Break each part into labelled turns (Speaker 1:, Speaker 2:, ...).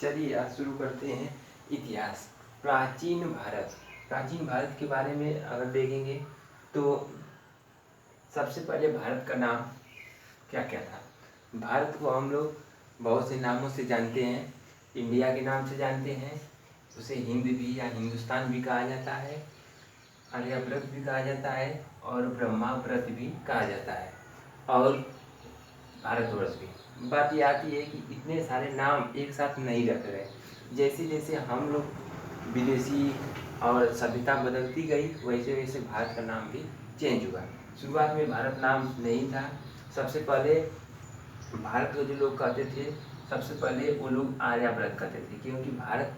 Speaker 1: चलिए आज शुरू करते हैं इतिहास। प्राचीन भारत के बारे में अगर देखेंगे तो सबसे पहले भारत का नाम क्या क्या था। भारत को हम लोग बहुत से नामों से जानते हैं। इंडिया के नाम से जानते हैं, उसे हिंद भी या हिंदुस्तान भी कहा जाता है, आर्यव्रत भी कहा जाता है और ब्रह्माव्रत भी कहा जाता है, और भारतवर्ष भी। बात ये आती है कि इतने सारे नाम एक साथ नहीं रख रहे। जैसे जैसे हम लोग विदेशी और सभ्यता बदलती गई वैसे वैसे भारत का नाम भी चेंज हुआ। शुरुआत में भारत नाम नहीं था। सबसे पहले भारत को जो लोग कहते थे, सबसे पहले वो लोग आर्यव्रत कहते थे, क्योंकि भारत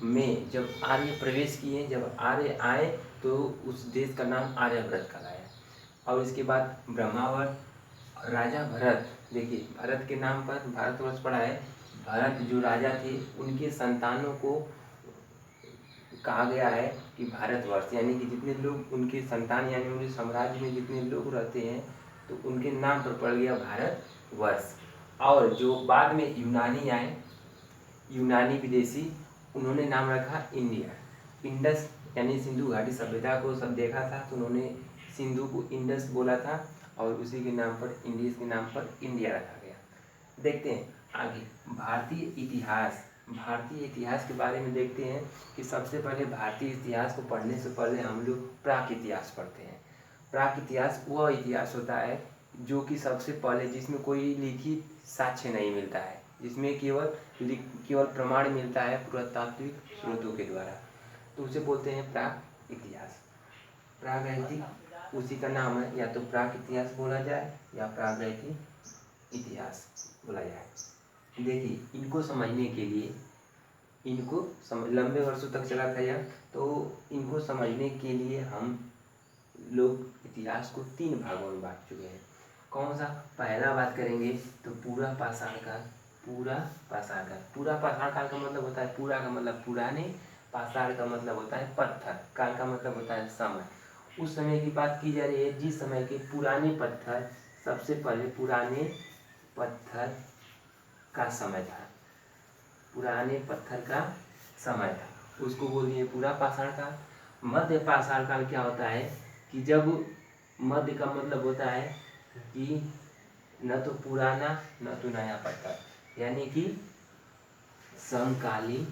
Speaker 1: में जब आर्य प्रवेश किए, जब आर्य आए तो उस देश का नाम आर्यव्रत कहलाया। और इसके बाद ब्रह्मावर्त, राजा भरत। देखिए भरत के नाम पर भारतवर्ष पड़ा है। भरत जो राजा थे उनके संतानों को कहा गया है कि भारतवर्ष, यानी कि जितने लोग उनके संतान यानी उनके साम्राज्य में जितने लोग रहते हैं तो उनके नाम पर पड़ गया भारतवर्ष। और जो बाद में यूनानी आए, यूनानी विदेशी, उन्होंने नाम रखा इंडिया। इंडस यानी सिंधु घाटी सभ्यता को सब देखा था तो उन्होंने सिंधु को इंडस बोला था और उसी के नाम पर इंडस के नाम पर इंडिया रखा गया। देखते हैं आगे भारतीय इतिहास के बारे में देखते हैं कि सबसे पहले भारतीय इतिहास को पढ़ने से पहले हम लोग प्राक इतिहास पढ़ते हैं। प्राक इतिहास वह इतिहास होता है जो कि सबसे पहले, जिसमें कोई लिखित साक्ष्य नहीं मिलता है, जिसमें केवल प्रमाण मिलता है पुरातात्विक स्रोतों के द्वारा, तो उसे बोलते हैं प्राक इतिहास। प्रागैतिक उसी का नाम है, या तो प्राक इतिहास बोला जाए या प्रागैतिक इतिहास बोला जाए। देखिए इनको समझने के लिए, लंबे वर्षों तक चला था यह, तो इनको समझने के लिए हम लोग इतिहास को 3 भागों में बांट चुके हैं। कौन सा? पहला बात करेंगे तो पूरा पाषाण काल। पूरा पाषाण काल का मतलब होता है, पूरा का मतलब पुराने, पाषाण का मतलब होता है पत्थर, काल का मतलब होता है समय। उस समय की बात की जा रही है जिस समय के पुराने पत्थर, सबसे पहले पुराने पत्थर का समय था, पुराने पत्थर का समय था, उसको बोलिए पूरा पाषाण काल। मध्य पाषाण काल क्या होता है कि जब मध्य का मतलब होता है कि न तो पुराना न तो नया पत्थर, यानी कि समकालीन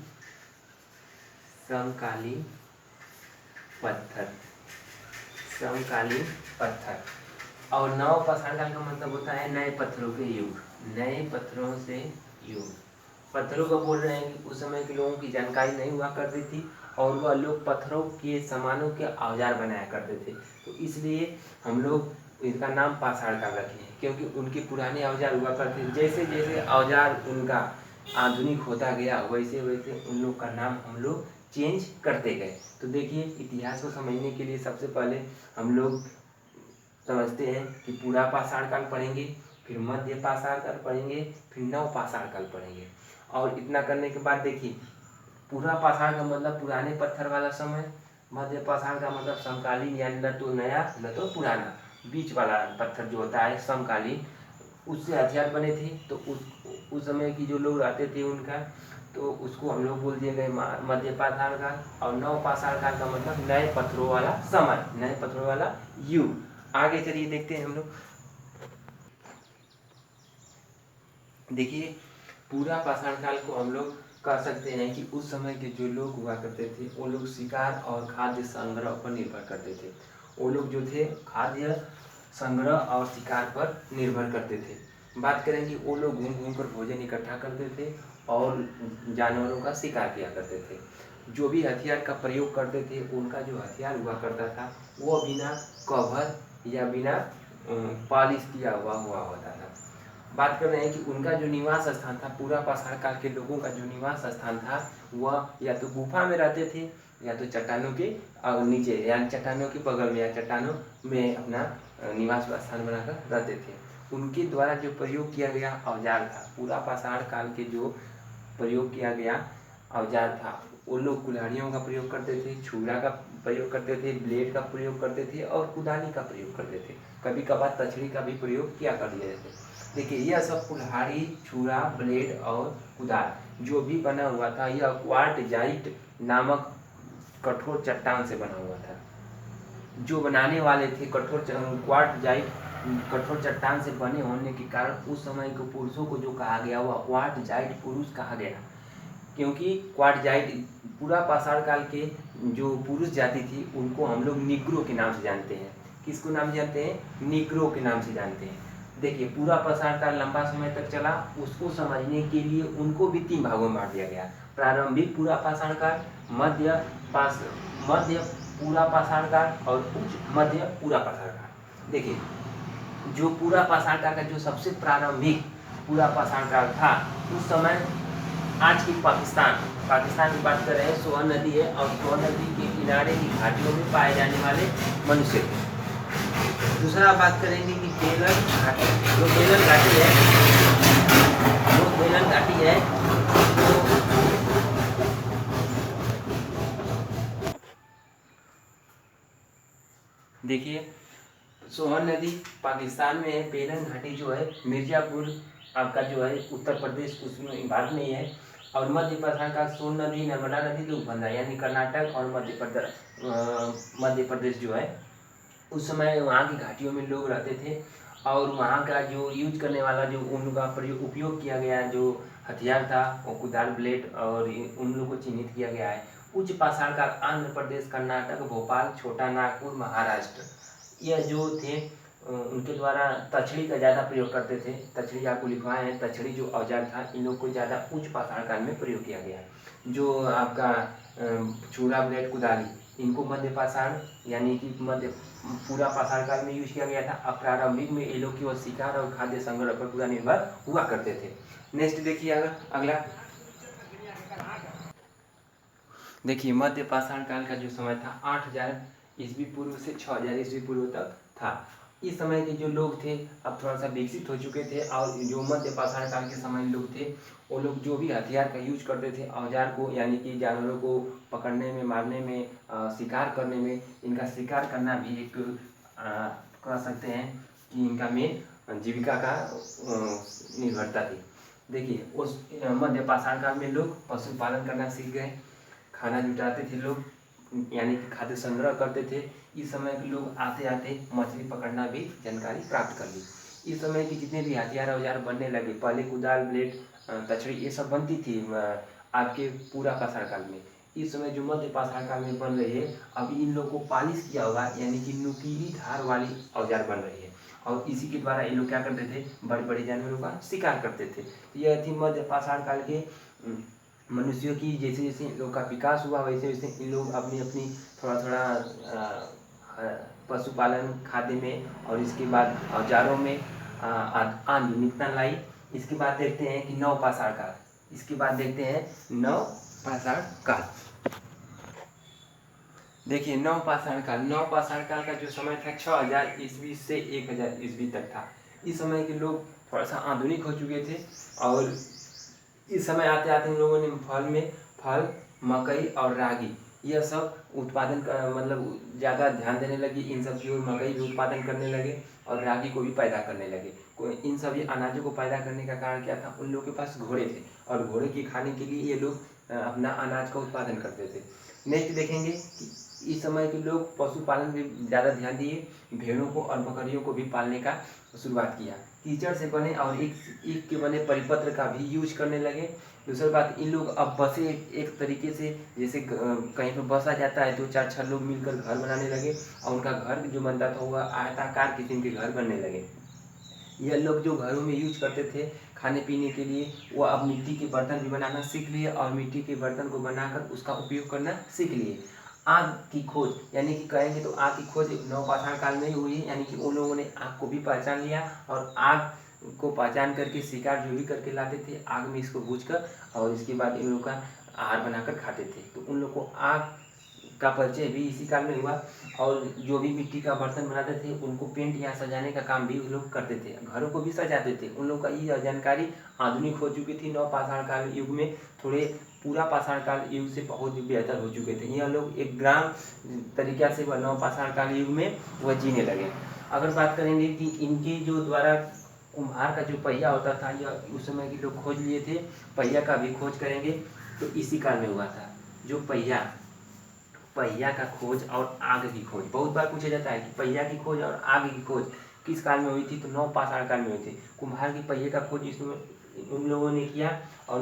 Speaker 1: पत्थर। और नव पाषाण काल का मतलब होता है नए पत्थरों के युग, नए पत्थरों से युग। पत्थरों को बोल रहे हैं कि उस समय के लोगों की जानकारी नहीं हुआ करती थी और वह लोग पत्थरों के सामानों के औजार बनाया करते थे, तो इसलिए हम लोग इनका नाम पाषाण काल रखे हैं, क्योंकि उनके पुराने औजार हुआ करते थे। जैसे जैसे औजार उनका आधुनिक होता गया वैसे वैसे उन लोग का नाम हम लोग चेंज करते गए। तो देखिए इतिहास को समझने के लिए सबसे पहले हम लोग समझते हैं कि पूरा पाषाण काल पढ़ेंगे, फिर मध्य पाषाण काल पढ़ेंगे, फिर नव पाषाण काल पढ़ेंगे। और इतना करने के बाद देखिए पूरा पाषाण का मतलब पुराने पत्थर वाला समय, मध्य पाषाण का मतलब समकालीन यानी न तो नया न तो पुराना, बीच वाला पत्थर जो होता है समकालीन, उससे हथियार बने थे। तो उस समय की जो लोग रहते थे उनका, तो उसको हम लोग बोल दिए गए मध्य पाषाण काल। और नव पाषाण काल का मतलब नए पत्थरों वाला समय, नए पत्थरों वाला युग। आगे चलिए देखते हैं हम लोग। देखिए पूरा पाषाण काल को हम लोग कह सकते हैं कि उस समय के जो लोग हुआ करते थे वो लोग शिकार और खाद्य संग्रह पर निर्भर करते थे। वो लोग जो थे खाद्य संग्रह और शिकार पर निर्भर करते थे। बात करें कि वो लोग घूम घूम कर भोजन इकट्ठा करते थे और जानवरों का शिकार किया करते थे। जो भी हथियार का प्रयोग करते थे, उनका जो हथियार हुआ करता था वो बिना कवर या बिना पॉलिश किया हुआ होता था। बात कर रहे हैं कि उनका जो निवास स्थान था, पूरा पाषाण काल के लोगों का जो निवास स्थान था वह या तो गुफा में रहते थे या तो चट्टानों के नीचे, यानी चट्टानों के बगल में या चट्टानों में अपना निवास स्थान बनाकर रहते थे। उनके द्वारा जो प्रयोग किया गया औजार था, पूरा पाषाण काल के जो प्रयोग किया गया औजार था, वो लोग कुल्हाड़ियों का प्रयोग करते थे, छुरा का प्रयोग करते थे, ब्लेड का प्रयोग करते थे और कुदाली का प्रयोग करते थे। कभी कभार तछड़ी का भी प्रयोग किया कर दिए थे। देखिए यह सब कुल्हाड़ी, छुरा, ब्लेड और कुदाल जो भी बना हुआ था यह क्वार्टजाइट नामक कठोर चट्टान से बना हुआ था। जो बनाने वाले थे क्वार्टजाइट कठोर चट्टान से बने होने के कारण उस समय के पुरुषों को जो कहा गया वह क्वार्टजाइट पुरुष कहा गया, क्योंकि क्वार्टजाइट पूरा पाषाण काल के जो पुरुष जाति थी उनको हम लोग निग्रो के नाम से जानते हैं। किसको नाम से जानते हैं? निग्रो के नाम से जानते हैं। देखिए पूरा पाषाण काल लंबा समय तक चला, उसको समझने के लिए उनको भी 3 भागों में बांट दिया गया। प्रारंभिक पूरा पाषाण काल, मध्य पूरा पाषाण काल और उच्च मध्य पूरा पाषाण काल। देखिए जो पूरा पाषाण काल का जो सबसे प्रारंभिक पूरा पाषाण काल था उस समय आज की पाकिस्तान की बात कर रहे हैं, सोन नदी है और सोन नदी के किनारे की घाटियों में पाए जाने वाले मनुष्य थे। दूसरा बात करेंगे कि बेलन घाटी, जो बेलन घाटी है देखिए सोहन नदी पाकिस्तान में है। बेलन घाटी जो है मिर्जापुर आपका जो है उत्तर प्रदेश उसमें भारत में ही है। और मध्य पाषाण का सोन नदी, नर्मदा नदी जो बंधा यानी कर्नाटक और मध्य प्रदेश जो है उस समय वहाँ की घाटियों में लोग रहते थे। और वहाँ का जो यूज करने वाला जो उनका उपयोग किया गया जो हथियार था वो कुदाल, ब्लेड और उन लोगों को चिन्हित किया गया है। उच्च पाषाण काल आंध्र प्रदेश, कर्नाटक, भोपाल, छोटा नागपुर, महाराष्ट्र यह जो थे उनके द्वारा तछड़ी का ज़्यादा प्रयोग करते थे। तछड़ी आपको लिखवाए हैं, तछड़ी जो औजार था इन लोग को ज़्यादा उच्च पाषाण काल में प्रयोग किया गया है। जो आपका छुरा, ब्लेड, कुदाली इनको मध्य पाषाण यानी कि मध्य पूरा पाषाण काल में यूज किया गया था। अब प्रारंभिक में ये लोग केवल शिकार और खाद्य संग्रह पर पूरा निर्भर हुआ करते थे। नेक्स्ट देखिए अगला देखिए मध्य पाषाण काल का जो समय था 8000 ईस्वी पूर्व से 6000 ईस्वी पूर्व तक था। इस समय के जो लोग थे अब थोड़ा सा विकसित हो चुके थे और जो मध्य पाषाण काल के समय लोग थे वो लोग जो भी हथियार का यूज करते थे औजार को यानी कि जानवरों को पकड़ने में, मारने में, शिकार करने में, इनका शिकार करना भी एक कह सकते हैं कि इनका मेन जीविका का निर्भरता थी। देखिए उस मध्य पाषाण काल में लोग पशुपालन करना सीख गए, खाना जुटाते थे लोग यानी कि खाद्य संग्रह करते थे। इस समय के लोग आते आते मछली पकड़ना भी जानकारी प्राप्त कर ली। इस समय की जितने भी हथियार औजार बनने लगे, पहले कुदाल, ब्लेड, तछड़ी ये सब बनती थी आपके पूरा पाषाण काल में। इस समय जो मध्य पाषाण काल में बन रही है अब इन लोग को पालिश किया हुआ यानी कि नुकीली धार वाली औजार बन रही है और इसी के द्वारा ये लोग क्या करते थे, बड़े बड़े जानवरों का शिकार करते थे। यह थी मध्य पाषाण काल के मनुष्यों की जैसे जैसे इन लोग का विकास हुआ वैसे वैसे इन लोग अपनी अपनी थोड़ा पशुपालन, खाद्य में और इसके बाद औजारों में आधुनिकता लाई। इसके बाद देखते हैं कि नव पाषाण काल, इसके बाद देखते हैं नव पाषाण काल। देखिए नव पाषाण काल का जो समय था 6000 ईस्वी से 1000 ईस्वी तक था। इस समय के लोग थोड़ा सा आधुनिक हो चुके थे और इस समय आते आते इन लोगों ने फल, मकई और रागी यह सब उत्पादन का मतलब ज़्यादा ध्यान देने लगी इन सब की ओर। मकई भी उत्पादन करने लगे और रागी को भी पैदा करने लगे। इन सभी अनाजों को पैदा करने का कारण क्या था, उन लोगों के पास घोड़े थे और घोड़े के खाने के लिए ये लोग अपना अनाज का उत्पादन करते थे। नेक्स्ट देखेंगे कि इस समय के लोग पशुपालन में ज़्यादा ध्यान दिए, भेड़ों को और बकरियों को भी पालने का शुरुआत किया। कीचड़ से बने और ईख के बने परिपत्र का भी यूज करने लगे। दूसरी बात इन लोग अब बसे एक तरीके से जैसे कहीं पर बसा जाता है तो 4-6 लोग मिलकर घर बनाने लगे और उनका घर जो बनता था वह आयताकार किस्म के घर बनने लगे। यह लोग जो घरों में यूज करते थे खाने पीने के लिए वो अब मिट्टी के बर्तन भी बनाना सीख लिए और मिट्टी के बर्तन को बनाकर उसका उपयोग करना सीख लिए। आग की खोज यानी कि कहेंगे तो आग की खोज नव पाषाण काल में ही हुई यानी कि उन लोगों ने आग को भी पहचान लिया और आग को पहचान करके शिकार जो भी करके लाते थे आग में इसको भूनकर और इसके बाद इन लोगों का आहार बनाकर खाते थे। तो उन लोग को आग का परिचय भी इसी काल में हुआ और जो भी मिट्टी का बर्तन बनाते थे उनको पेंट या सजाने का काम भी उन लोग करते थे, घरों को भी सजाते थे। उन लोग का ये जानकारी आधुनिक हो चुकी थी नव पाषाण काल युग में, थोड़े पूरा पाषाण काल युग से बहुत ही बेहतर हो चुके थे। यह लोग एक ग्राम तरीका से वह नव पाषाण काल युग में वह जीने लगे। अगर बात करेंगे कि इनके जो द्वारा कुम्हार का जो पहिया होता था, यह उस समय के लोग खोज लिए थे। पहिया का भी खोज करेंगे तो इसी काल में हुआ था। जो पहिया पहिया का खोज और आग की खोज, बहुत बार पूछा जाता है कि पहिया की खोज और आग की खोज किस काल में हुई थी, तो नवपाषाण काल में हुई थी। कुम्हार की पहिए का खोज इसमें उन लोगों ने किया और